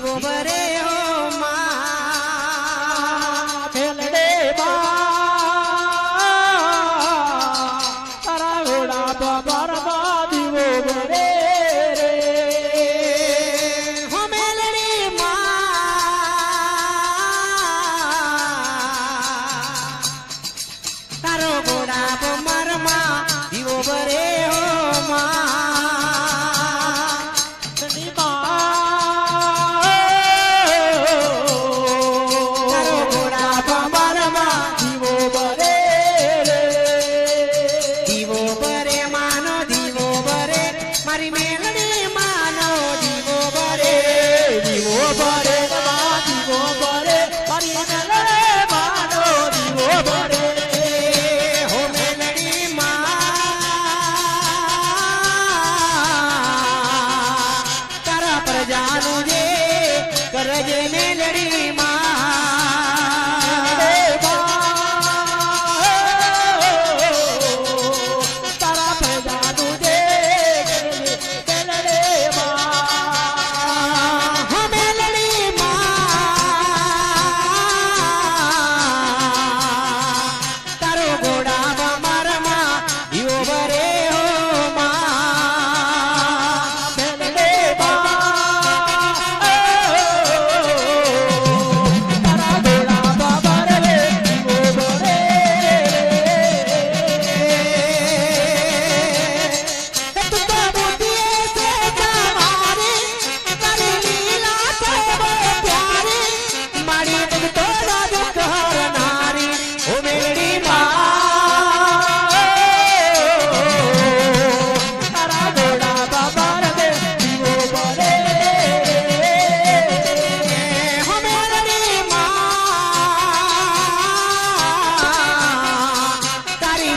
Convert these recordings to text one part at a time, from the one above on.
દીવો ભરે હો માં મેલડે તારા ઘોડા બાબા દીવો ભરે રે હો મેલડી માં તારો ઘોડા બમરમાં દીવો ભરે હો માં મારી મેલડી માનો દીવો ભરે દીવો ભરે દીવો ભરે મારી મેલડી માનો દીવો ભરે હો મેલડી માં તારા પ્રજાનું જે કરજે મેલડી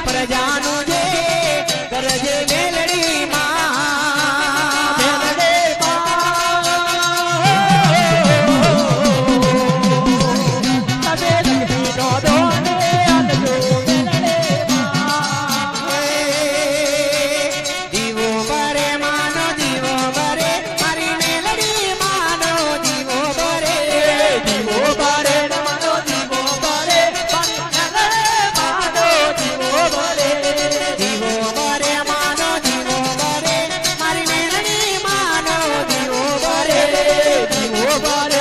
પ્રજાનું જે કરજે મેલડી માં મેલડે તમે લખી નો દોને આલજો મેલડે દીવો ભરે માનો દીવો ભરે મારી મેલડી માનો દીવો ભરે દીવો ભરે માનો દીવો ભરે મારી મેલડે માનો દીવો ભરે દીવો ભરે માનો દીવો ભરે મારી મેલડી માનો દીવો ભરે દીવો ભરે